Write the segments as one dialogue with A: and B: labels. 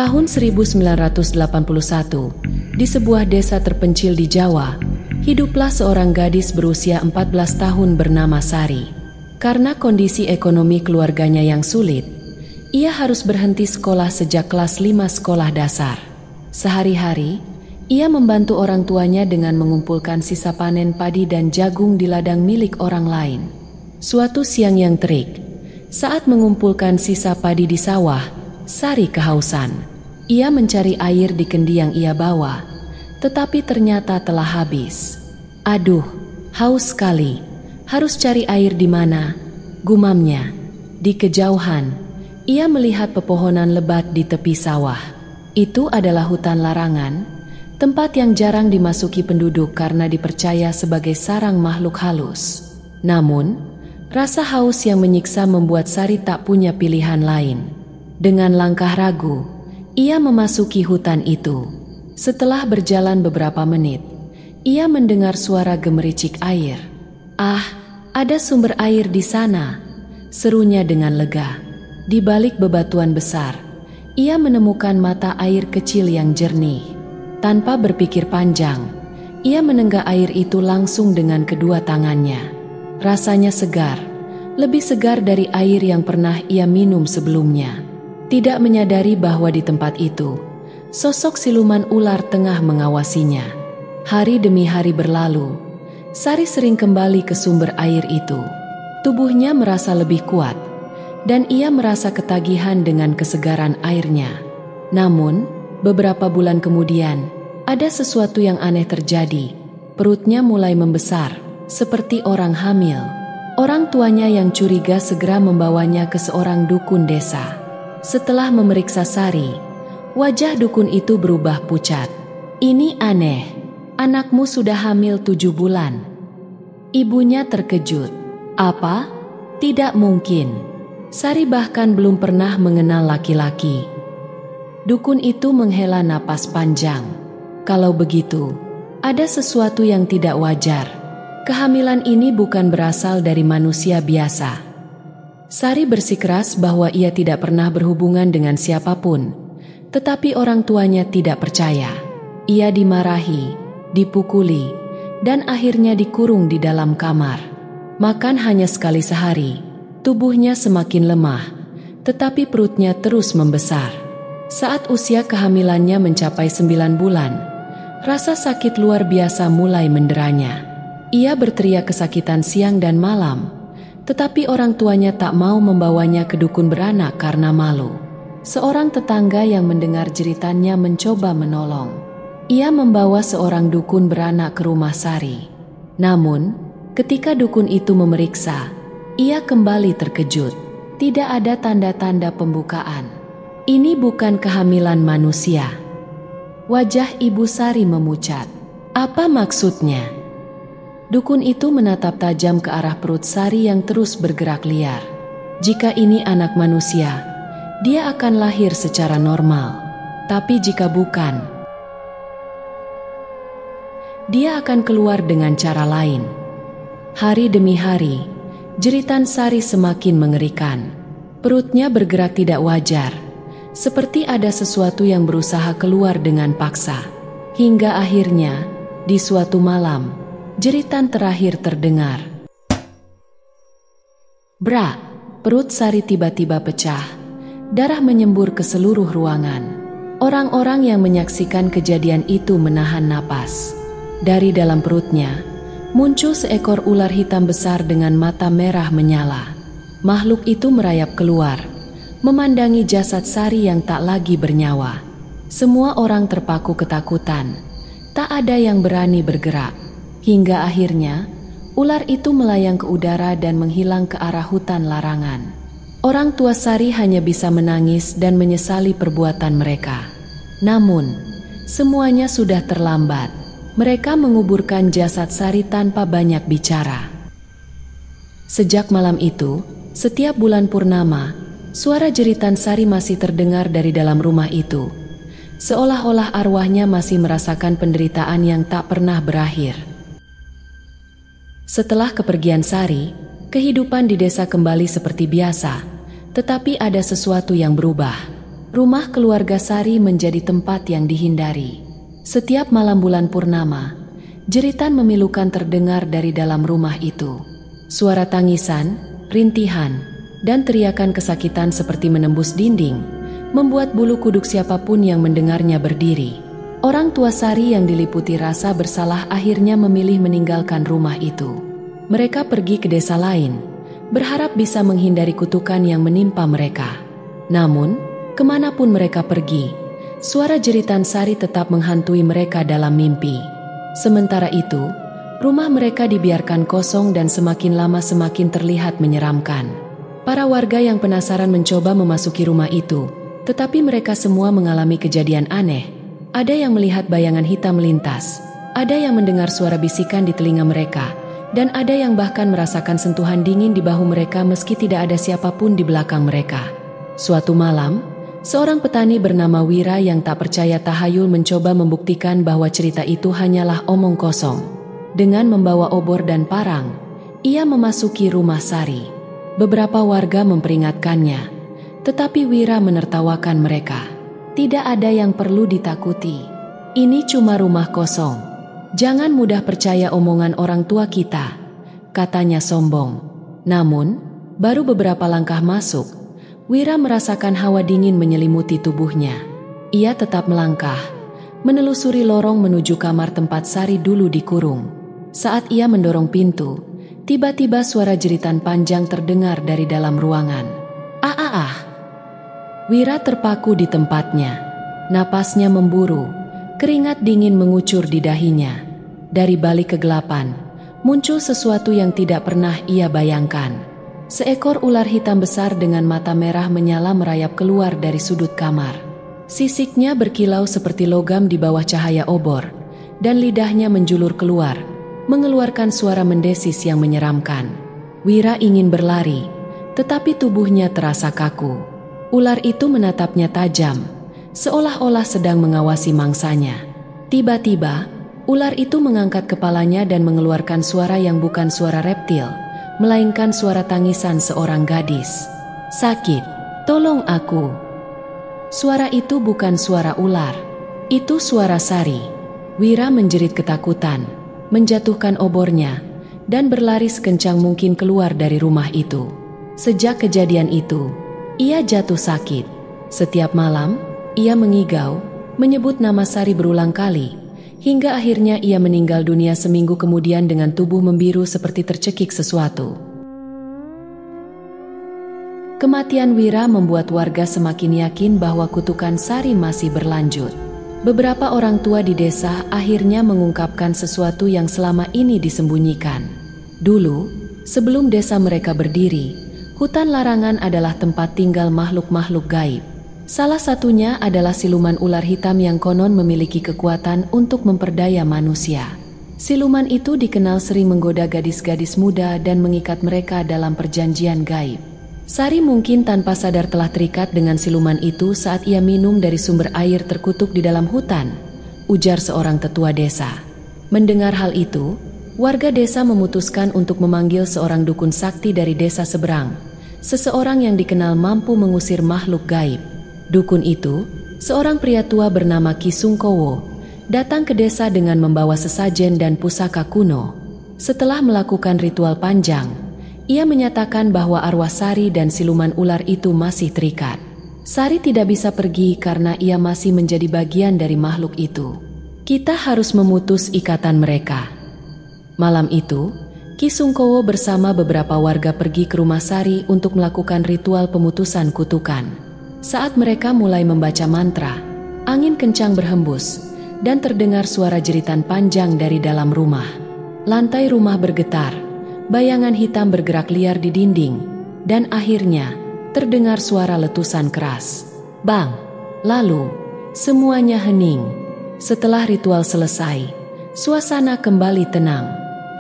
A: Tahun 1981, di sebuah desa terpencil di Jawa, hiduplah seorang gadis berusia 14 tahun bernama Sari. Karena kondisi ekonomi keluarganya yang sulit, ia harus berhenti sekolah sejak kelas 5 sekolah dasar. Sehari-hari, ia membantu orang tuanya dengan mengumpulkan sisa panen padi dan jagung di ladang milik orang lain. Suatu siang yang terik, saat mengumpulkan sisa padi di sawah, Sari kehausan. Ia mencari air di kendi yang ia bawa, tetapi ternyata telah habis. "Aduh, haus sekali. Harus cari air di mana?" gumamnya. Di kejauhan, ia melihat pepohonan lebat di tepi sawah. Itu adalah hutan larangan, tempat yang jarang dimasuki penduduk karena dipercaya sebagai sarang makhluk halus. Namun, rasa haus yang menyiksa membuat Sari tak punya pilihan lain. Dengan langkah ragu, ia memasuki hutan itu. Setelah berjalan beberapa menit, ia mendengar suara gemericik air. "Ah, ada sumber air di sana," serunya dengan lega. Di balik bebatuan besar, ia menemukan mata air kecil yang jernih. Tanpa berpikir panjang, ia menenggak air itu langsung dengan kedua tangannya. Rasanya segar, lebih segar dari air yang pernah ia minum sebelumnya. Tidak menyadari bahwa di tempat itu, sosok siluman ular tengah mengawasinya. Hari demi hari berlalu, Sari sering kembali ke sumber air itu. Tubuhnya merasa lebih kuat, dan ia merasa ketagihan dengan kesegaran airnya. Namun, beberapa bulan kemudian, ada sesuatu yang aneh terjadi. Perutnya mulai membesar, seperti orang hamil. Orang tuanya yang curiga segera membawanya ke seorang dukun desa. Setelah memeriksa Sari, wajah dukun itu berubah pucat. "Ini aneh, anakmu sudah hamil 7 bulan. Ibunya terkejut. "Apa? Tidak mungkin. Sari bahkan belum pernah mengenal laki-laki." Dukun itu menghela napas panjang. "Kalau begitu, ada sesuatu yang tidak wajar. Kehamilan ini bukan berasal dari manusia biasa." Sari bersikeras bahwa ia tidak pernah berhubungan dengan siapapun, tetapi orang tuanya tidak percaya. Ia dimarahi, dipukuli, dan akhirnya dikurung di dalam kamar. Makan hanya sekali sehari, tubuhnya semakin lemah, tetapi perutnya terus membesar. Saat usia kehamilannya mencapai 9 bulan, rasa sakit luar biasa mulai menderanya. Ia berteriak kesakitan siang dan malam, tetapi orang tuanya tak mau membawanya ke dukun beranak karena malu. Seorang tetangga yang mendengar jeritannya mencoba menolong. Ia membawa seorang dukun beranak ke rumah Sari. Namun, ketika dukun itu memeriksa, ia kembali terkejut. Tidak ada tanda-tanda pembukaan. Ini bukan kehamilan manusia. Wajah Ibu Sari memucat. "Apa maksudnya?" Dukun itu menatap tajam ke arah perut Sari yang terus bergerak liar. "Jika ini anak manusia, dia akan lahir secara normal. Tapi jika bukan, dia akan keluar dengan cara lain." Hari demi hari, jeritan Sari semakin mengerikan. Perutnya bergerak tidak wajar, seperti ada sesuatu yang berusaha keluar dengan paksa. Hingga akhirnya, di suatu malam, jeritan terakhir terdengar. Brak! Perut Sari tiba-tiba pecah. Darah menyembur ke seluruh ruangan. Orang-orang yang menyaksikan kejadian itu menahan napas. Dari dalam perutnya, muncul seekor ular hitam besar dengan mata merah menyala. Makhluk itu merayap keluar, memandangi jasad Sari yang tak lagi bernyawa. Semua orang terpaku ketakutan. Tak ada yang berani bergerak. Hingga akhirnya, ular itu melayang ke udara dan menghilang ke arah hutan larangan. Orang tua Sari hanya bisa menangis dan menyesali perbuatan mereka. Namun, semuanya sudah terlambat. Mereka menguburkan jasad Sari tanpa banyak bicara. Sejak malam itu, setiap bulan purnama, suara jeritan Sari masih terdengar dari dalam rumah itu. Seolah-olah arwahnya masih merasakan penderitaan yang tak pernah berakhir. Setelah kepergian Sari, kehidupan di desa kembali seperti biasa, tetapi ada sesuatu yang berubah. rumah keluarga Sari menjadi tempat yang dihindari. Setiap malam bulan purnama, jeritan memilukan terdengar dari dalam rumah itu. Suara tangisan, rintihan, dan teriakan kesakitan seperti menembus dinding, membuat bulu kuduk siapapun yang mendengarnya berdiri. Orang tua Sari yang diliputi rasa bersalah akhirnya memilih meninggalkan rumah itu. Mereka pergi ke desa lain, berharap bisa menghindari kutukan yang menimpa mereka. Namun, kemanapun mereka pergi, suara jeritan Sari tetap menghantui mereka dalam mimpi. Sementara itu, rumah mereka dibiarkan kosong dan semakin lama semakin terlihat menyeramkan. Para warga yang penasaran mencoba memasuki rumah itu, tetapi mereka semua mengalami kejadian aneh. Ada yang melihat bayangan hitam melintas, ada yang mendengar suara bisikan di telinga mereka, dan ada yang bahkan merasakan sentuhan dingin di bahu mereka meski tidak ada siapapun di belakang mereka. Suatu malam, seorang petani bernama Wira yang tak percaya tahayul mencoba membuktikan bahwa cerita itu hanyalah omong kosong. Dengan membawa obor dan parang, ia memasuki rumah Sari. Beberapa warga memperingatkannya, tetapi Wira menertawakan mereka. Tidak ada yang perlu ditakuti. Ini cuma rumah kosong. Jangan mudah percaya omongan orang tua kita, katanya sombong. Namun, baru beberapa langkah masuk, Wira merasakan hawa dingin menyelimuti tubuhnya. Ia tetap melangkah, menelusuri lorong menuju kamar tempat Sari dulu dikurung. Saat ia mendorong pintu, tiba-tiba suara jeritan panjang terdengar dari dalam ruangan. Ah! Wira terpaku di tempatnya. Napasnya memburu, keringat dingin mengucur di dahinya. Dari balik kegelapan, muncul sesuatu yang tidak pernah ia bayangkan. Seekor ular hitam besar dengan mata merah menyala merayap keluar dari sudut kamar. Sisiknya berkilau seperti logam di bawah cahaya obor, dan lidahnya menjulur keluar, mengeluarkan suara mendesis yang menyeramkan. Wira ingin berlari, tetapi tubuhnya terasa kaku. Ular itu menatapnya tajam, seolah-olah sedang mengawasi mangsanya. Tiba-tiba, ular itu mengangkat kepalanya dan mengeluarkan suara yang bukan suara reptil, melainkan suara tangisan seorang gadis. Sakit, tolong aku. Suara itu bukan suara ular, itu suara Sari. Wira menjerit ketakutan, menjatuhkan obornya, dan berlari sekencang mungkin keluar dari rumah itu. Sejak kejadian itu, ia jatuh sakit. Setiap malam, ia mengigau, menyebut nama Sari berulang kali, hingga akhirnya ia meninggal dunia seminggu kemudian dengan tubuh membiru seperti tercekik sesuatu. Kematian Wira membuat warga semakin yakin bahwa kutukan Sari masih berlanjut. Beberapa orang tua di desa akhirnya mengungkapkan sesuatu yang selama ini disembunyikan. Dulu, sebelum desa mereka berdiri, hutan larangan adalah tempat tinggal makhluk-makhluk gaib. Salah satunya adalah siluman ular hitam yang konon memiliki kekuatan untuk memperdaya manusia. Siluman itu dikenal sering menggoda gadis-gadis muda dan mengikat mereka dalam perjanjian gaib. Sari mungkin tanpa sadar telah terikat dengan siluman itu saat ia minum dari sumber air terkutuk di dalam hutan, ujar seorang tetua desa. Mendengar hal itu, warga desa memutuskan untuk memanggil seorang dukun sakti dari desa seberang. Seseorang yang dikenal mampu mengusir makhluk gaib. Dukun itu, seorang pria tua bernama Ki Sungkowo, datang ke desa dengan membawa sesajen dan pusaka kuno. Setelah melakukan ritual panjang, ia menyatakan bahwa arwah Sari dan siluman ular itu masih terikat. Sari tidak bisa pergi karena ia masih menjadi bagian dari makhluk itu. Kita harus memutus ikatan mereka. Malam itu, Ki Sungkowo bersama beberapa warga pergi ke rumah Sari untuk melakukan ritual pemutusan kutukan. Saat mereka mulai membaca mantra, angin kencang berhembus, dan terdengar suara jeritan panjang dari dalam rumah. Lantai rumah bergetar, bayangan hitam bergerak liar di dinding, dan akhirnya terdengar suara letusan keras. Bang! Lalu, semuanya hening. Setelah ritual selesai, suasana kembali tenang.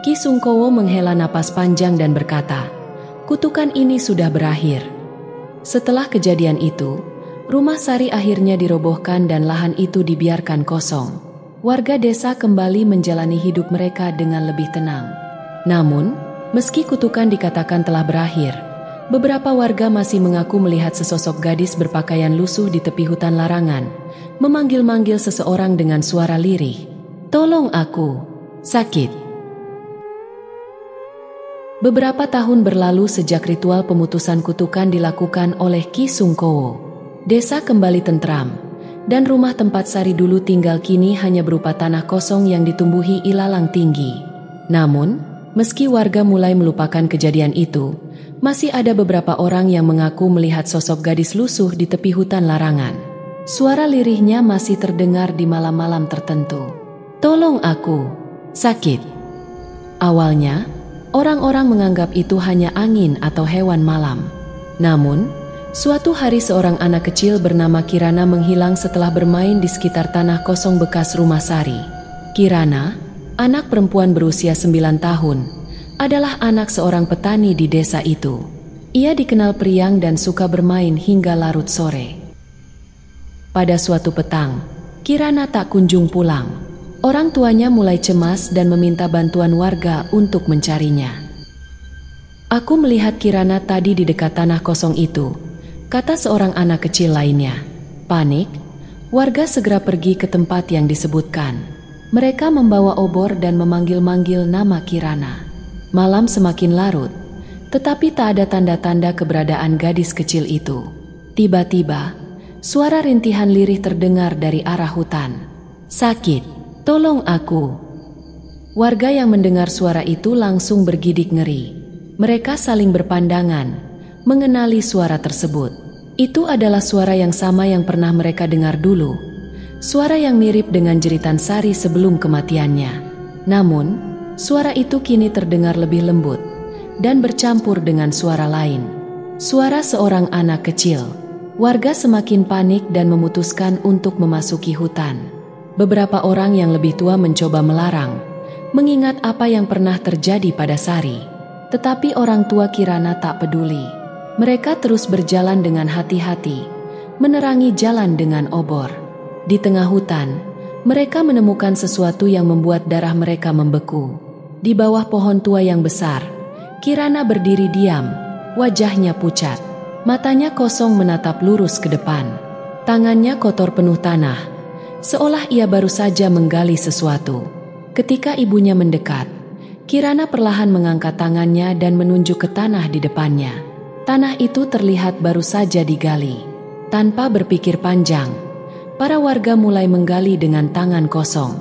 A: Ki Sungkowo menghela napas panjang dan berkata, kutukan ini sudah berakhir. Setelah kejadian itu, rumah Sari akhirnya dirobohkan dan lahan itu dibiarkan kosong. Warga desa kembali menjalani hidup mereka dengan lebih tenang. Namun, meski kutukan dikatakan telah berakhir, Beberapa warga masih mengaku melihat sesosok gadis berpakaian lusuh di tepi hutan larangan, memanggil-manggil seseorang dengan suara lirih. "Tolong aku, sakit." Beberapa tahun berlalu sejak ritual pemutusan kutukan dilakukan oleh Ki Sungkowo. Desa kembali tentram, dan rumah tempat Sari dulu tinggal kini hanya berupa tanah kosong yang ditumbuhi ilalang tinggi. Namun, meski warga mulai melupakan kejadian itu, masih ada beberapa orang yang mengaku melihat sosok gadis lusuh di tepi hutan larangan. Suara lirihnya masih terdengar di malam-malam tertentu. "Tolong aku, sakit." Awalnya, orang-orang menganggap itu hanya angin atau hewan malam. Namun, suatu hari seorang anak kecil bernama Kirana menghilang setelah bermain di sekitar tanah kosong bekas rumah Sari. Kirana, anak perempuan berusia 9 tahun, adalah anak seorang petani di desa itu. Ia dikenal periang dan suka bermain hingga larut sore. Pada suatu petang, Kirana tak kunjung pulang. Orang tuanya mulai cemas dan meminta bantuan warga untuk mencarinya. "Aku melihat Kirana tadi di dekat tanah kosong itu," kata seorang anak kecil lainnya. Panik, warga segera pergi ke tempat yang disebutkan. Mereka membawa obor dan memanggil-manggil nama Kirana. Malam semakin larut, tetapi tak ada tanda-tanda keberadaan gadis kecil itu. Tiba-tiba, suara rintihan lirih terdengar dari arah hutan. "Sakit, tolong aku." Warga yang mendengar suara itu langsung bergidik ngeri. Mereka saling berpandangan, mengenali suara tersebut. Itu adalah suara yang sama yang pernah mereka dengar dulu. Suara yang mirip dengan jeritan Sari sebelum kematiannya. Namun, suara itu kini terdengar lebih lembut dan bercampur dengan suara lain. Suara seorang anak kecil. Warga semakin panik dan memutuskan untuk memasuki hutan. Beberapa orang yang lebih tua mencoba melarang, mengingat apa yang pernah terjadi pada Sari. Tetapi orang tua Kirana tak peduli. Mereka terus berjalan dengan hati-hati, menerangi jalan dengan obor. Di tengah hutan, mereka menemukan sesuatu yang membuat darah mereka membeku. Di bawah pohon tua yang besar, Kirana berdiri diam, wajahnya pucat. Matanya kosong menatap lurus ke depan. Tangannya kotor penuh tanah, seolah ia baru saja menggali sesuatu. Ketika ibunya mendekat, Kirana perlahan mengangkat tangannya dan menunjuk ke tanah di depannya. Tanah itu terlihat baru saja digali. Tanpa berpikir panjang, para warga mulai menggali dengan tangan kosong.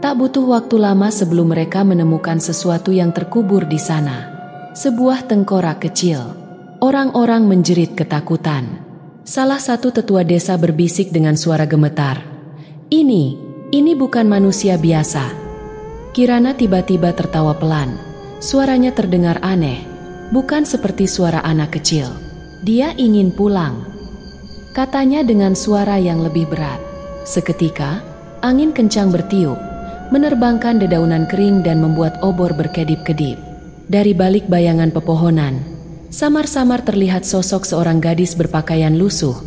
A: Tak butuh waktu lama sebelum mereka menemukan sesuatu yang terkubur di sana. Sebuah tengkorak kecil. Orang-orang menjerit ketakutan. Salah satu tetua desa berbisik dengan suara gemetar. Ini bukan manusia biasa." Kirana tiba-tiba tertawa pelan. Suaranya terdengar aneh, bukan seperti suara anak kecil. "Dia ingin pulang," katanya dengan suara yang lebih berat. Seketika, angin kencang bertiup, menerbangkan dedaunan kering dan membuat obor berkedip-kedip. Dari balik bayangan pepohonan, samar-samar terlihat sosok seorang gadis berpakaian lusuh.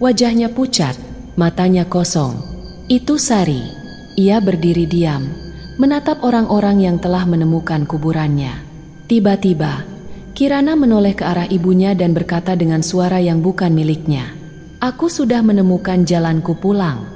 A: Wajahnya pucat, matanya kosong. Itu Sari. Ia berdiri diam, menatap orang-orang yang telah menemukan kuburannya. Tiba-tiba, Kirana menoleh ke arah ibunya dan berkata dengan suara yang bukan miliknya, "Aku sudah menemukan jalanku pulang."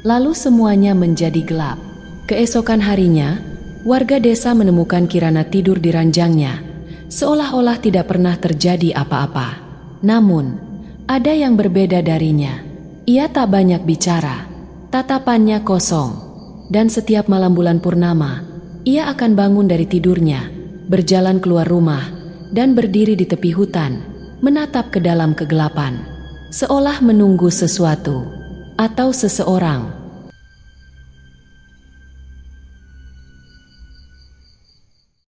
A: Lalu semuanya menjadi gelap. Keesokan harinya, warga desa menemukan Kirana tidur di ranjangnya, seolah-olah tidak pernah terjadi apa-apa. Namun, ada yang berbeda darinya. Ia tak banyak bicara, tatapannya kosong, dan setiap malam bulan purnama, ia akan bangun dari tidurnya, berjalan keluar rumah, dan berdiri di tepi hutan, menatap ke dalam kegelapan, seolah menunggu sesuatu atau seseorang.